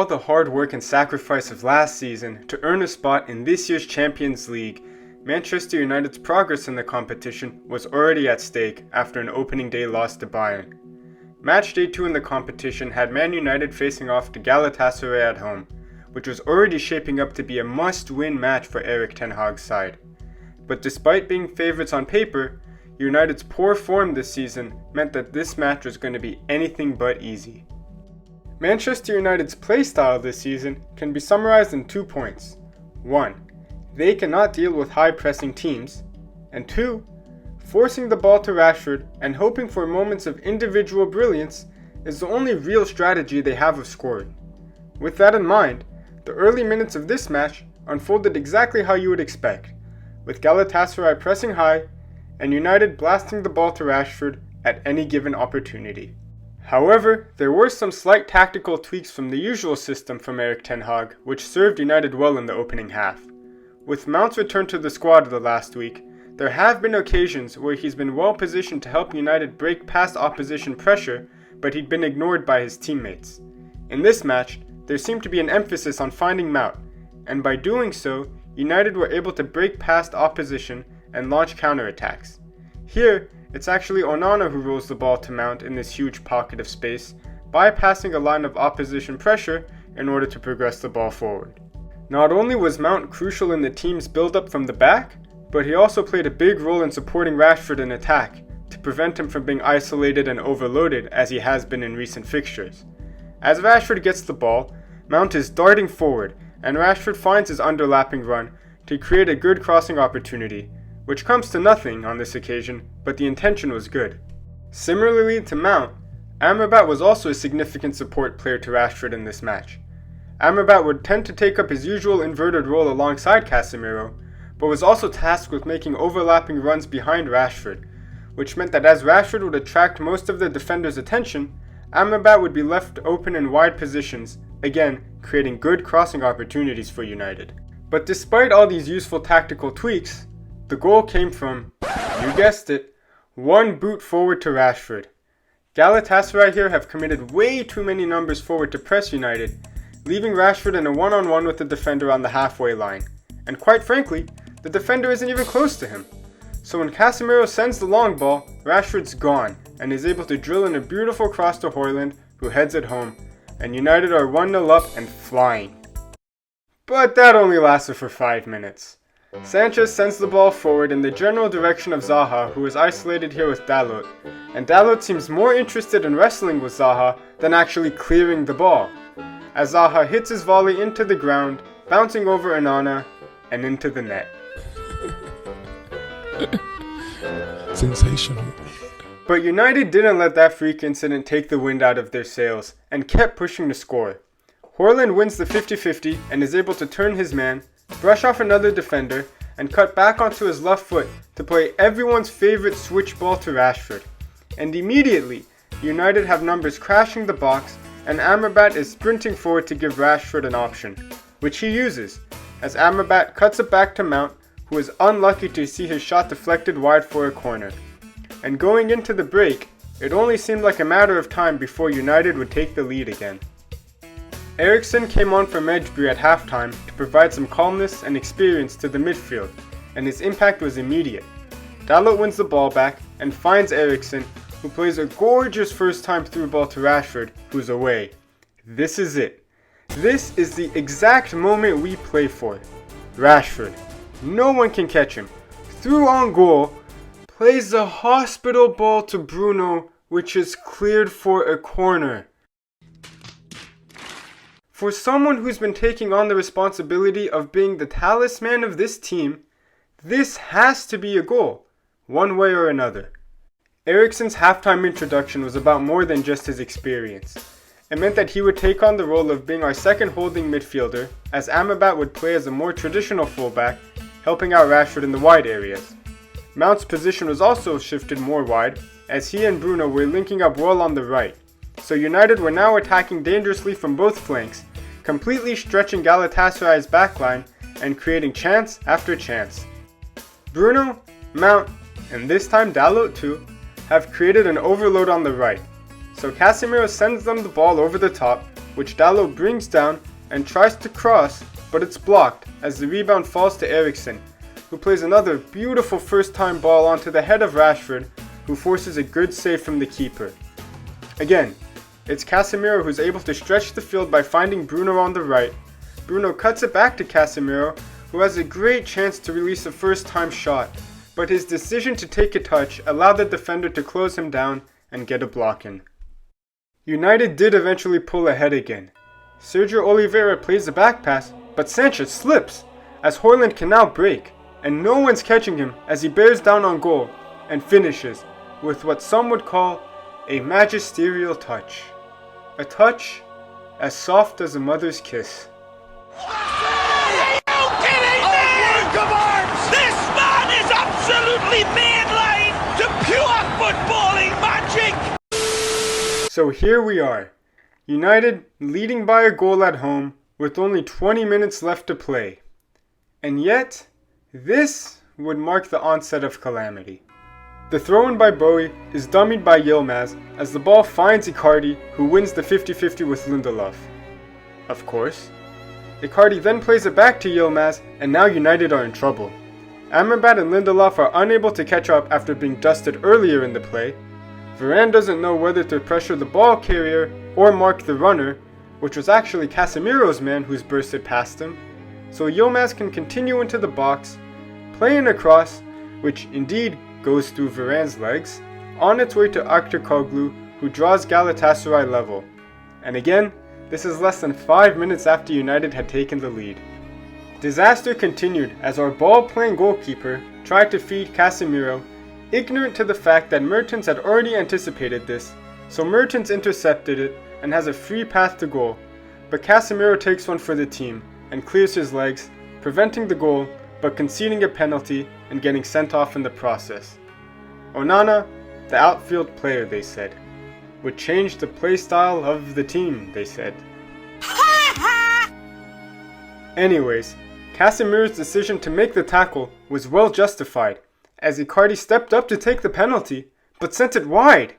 all the hard work and sacrifice of last season to earn a spot in this year's Champions League, Manchester United's progress in the competition was already at stake after an opening day loss to Bayern. Match day 2 in the competition had Man United facing off to Galatasaray at home, which was already shaping up to be a must-win match for Erik ten Hag's side. But despite being favourites on paper, United's poor form this season meant that this match was going to be anything but easy. Manchester United's playstyle this season can be summarised in 2 points. 1. They cannot deal with high-pressing teams. And 2. Forcing the ball to Rashford and hoping for moments of individual brilliance is the only real strategy they have of scoring. With that in mind, the early minutes of this match unfolded exactly how you would expect, with Galatasaray pressing high and United blasting the ball to Rashford at any given opportunity. However, there were some slight tactical tweaks from the usual system from Erik ten Hag, which served United well in the opening half. With Mount's return to the squad the last week, there have been occasions where he's been well positioned to help United break past opposition pressure, but he'd been ignored by his teammates. In this match, there seemed to be an emphasis on finding Mount, and by doing so, United were able to break past opposition and launch counterattacks. Here, it's actually Onana who rolls the ball to Mount in this huge pocket of space, bypassing a line of opposition pressure in order to progress the ball forward. Not only was Mount crucial in the team's build-up from the back, but he also played a big role in supporting Rashford in attack, to prevent him from being isolated and overloaded as he has been in recent fixtures. As Rashford gets the ball, Mount is darting forward, and Rashford finds his underlapping run to create a good crossing opportunity, which comes to nothing on this occasion, but the intention was good. Similarly to Mount, Amrabat was also a significant support player to Rashford in this match. Amrabat would tend to take up his usual inverted role alongside Casemiro, but was also tasked with making overlapping runs behind Rashford, which meant that as Rashford would attract most of the defenders' attention, Amrabat would be left open in wide positions, again creating good crossing opportunities for United. But despite all these useful tactical tweaks, the goal came from, you guessed it, one boot forward to Rashford. Galatasaray here have committed way too many numbers forward to press United, leaving Rashford in a one-on-one with the defender on the halfway line. And quite frankly, the defender isn't even close to him. So when Casemiro sends the long ball, Rashford's gone and is able to drill in a beautiful cross to Højlund, who heads it home, and United are 1-0 up and flying. But that only lasted for 5 minutes. Sanchez sends the ball forward in the general direction of Zaha, who is isolated here with Dalot, and Dalot seems more interested in wrestling with Zaha than actually clearing the ball, as Zaha hits his volley into the ground, bouncing over Onana and into the net. Sensational. But United didn't let that freak incident take the wind out of their sails and kept pushing to score. Højlund wins the 50-50 and is able to turn his man, brush off another defender, and cut back onto his left foot to play everyone's favourite switch ball to Rashford. And immediately, United have numbers crashing the box, and Amrabat is sprinting forward to give Rashford an option, which he uses, as Amrabat cuts it back to Mount, who is unlucky to see his shot deflected wide for a corner. And going into the break, it only seemed like a matter of time before United would take the lead again. Eriksen came on for Mejbri at halftime to provide some calmness and experience to the midfield, and his impact was immediate. Dalot wins the ball back and finds Eriksen, who plays a gorgeous first time through ball to Rashford, who's away. This is it. This is the exact moment we play for. Rashford, no one can catch him, through on goal, plays the hospital ball to Bruno, which is cleared for a corner. For someone who's been taking on the responsibility of being the talisman of this team, this has to be a goal, one way or another. Eriksen's halftime introduction was about more than just his experience. It meant that he would take on the role of being our second holding midfielder, as Amrabat would play as a more traditional fullback, helping out Rashford in the wide areas. Mount's position was also shifted more wide, as he and Bruno were linking up well on the right, so United were now attacking dangerously from both flanks, completely stretching Galatasaray's backline and creating chance after chance. Bruno, Mount, and this time Dalot too, have created an overload on the right, so Casemiro sends them the ball over the top, which Dalot brings down and tries to cross, but it's blocked as the rebound falls to Eriksson, who plays another beautiful first-time ball onto the head of Rashford, who forces a good save from the keeper. Again, it's Casemiro who's able to stretch the field by finding Bruno on the right. Bruno cuts it back to Casemiro, who has a great chance to release a first-time shot, but his decision to take a touch allowed the defender to close him down and get a block in. United did eventually pull ahead again. Sergio Oliveira plays the back pass, but Sanchez slips, as Højlund can now break, and no one's catching him as he bears down on goal and finishes with what some would call a magisterial touch. A touch as soft as a mother's kiss. Are you kidding me? Come on! This man is absolutely mainline to pure footballing magic! So here we are, United leading by a goal at home with only 20 minutes left to play. And yet, this would mark the onset of calamity. The throw-in by Bowie is dummied by Yilmaz as the ball finds Icardi, who wins the 50-50 with Lindelof. Of course. Icardi then plays it back to Yilmaz, and now United are in trouble. Amrabat and Lindelof are unable to catch up after being dusted earlier in the play. Varane doesn't know whether to pressure the ball carrier or mark the runner, which was actually Casemiro's man who's bursted past him. So Yilmaz can continue into the box, playing across, which indeed goes through Varane's legs, on its way to Aktürkoğlu, who draws Galatasaray level. And again, this is less than 5 minutes after United had taken the lead. Disaster continued as our ball-playing goalkeeper tried to feed Casemiro, ignorant to the fact that Mertens had already anticipated this, so Mertens intercepted it and has a free path to goal, but Casemiro takes one for the team and clears his legs, preventing the goal but conceding a penalty and getting sent off in the process. Onana, the outfield player, they said, would change the playstyle of the team, they said. Anyways, Casemiro's decision to make the tackle was well justified, as Icardi stepped up to take the penalty, but sent it wide.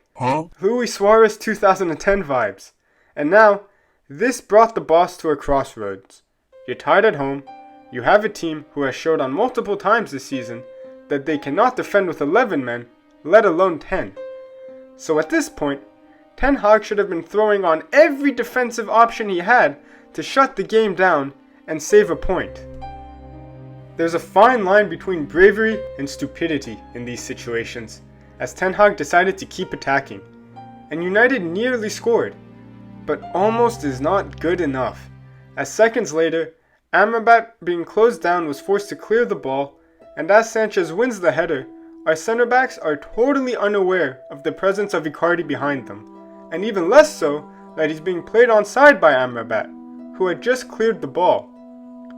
Luis Suarez 2010 vibes. And now, this brought the boss to a crossroads. You're tied at home, you have a team who has showed on multiple times this season that they cannot defend with 11 men, let alone 10. So at this point, Ten Hag should have been throwing on every defensive option he had to shut the game down and save a point. There's a fine line between bravery and stupidity in these situations, as Ten Hag decided to keep attacking, and United nearly scored, but almost is not good enough, as seconds later, Amrabat being closed down was forced to clear the ball, and as Sanchez wins the header, our centre backs are totally unaware of the presence of Icardi behind them, and even less so that he's being played onside by Amrabat, who had just cleared the ball.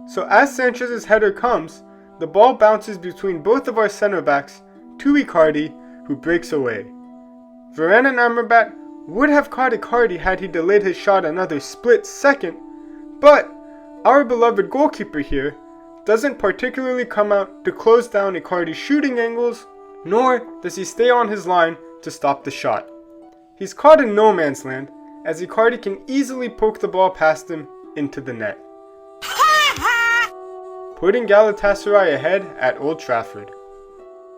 So as Sanchez's header comes, the ball bounces between both of our centre backs to Icardi, who breaks away. Varane and Amrabat would have caught Icardi had he delayed his shot another split second, but our beloved goalkeeper here doesn't particularly come out to close down Icardi's shooting angles, nor does he stay on his line to stop the shot. He's caught in no man's land, as Icardi can easily poke the ball past him into the net, putting Galatasaray ahead at Old Trafford.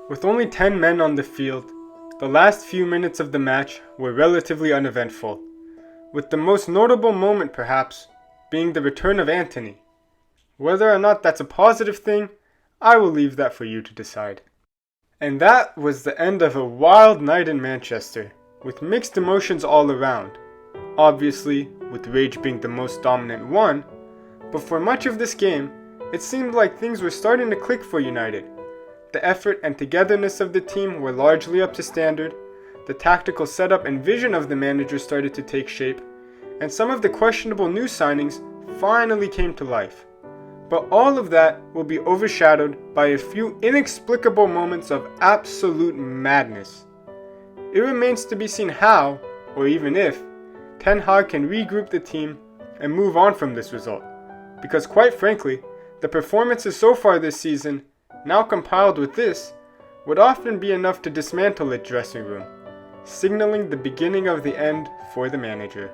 With only 10 men on the field, the last few minutes of the match were relatively uneventful, with the most notable moment perhaps being the return of Antony. Whether or not that's a positive thing, I will leave that for you to decide. And that was the end of a wild night in Manchester, with mixed emotions all around. Obviously, with rage being the most dominant one, but for much of this game, it seemed like things were starting to click for United. The effort and togetherness of the team were largely up to standard, the tactical setup and vision of the manager started to take shape, and some of the questionable new signings finally came to life. But all of that will be overshadowed by a few inexplicable moments of absolute madness. It remains to be seen how, or even if, Ten Hag can regroup the team and move on from this result, because quite frankly, the performances so far this season, now compiled with this, would often be enough to dismantle a dressing room, signaling the beginning of the end for the manager.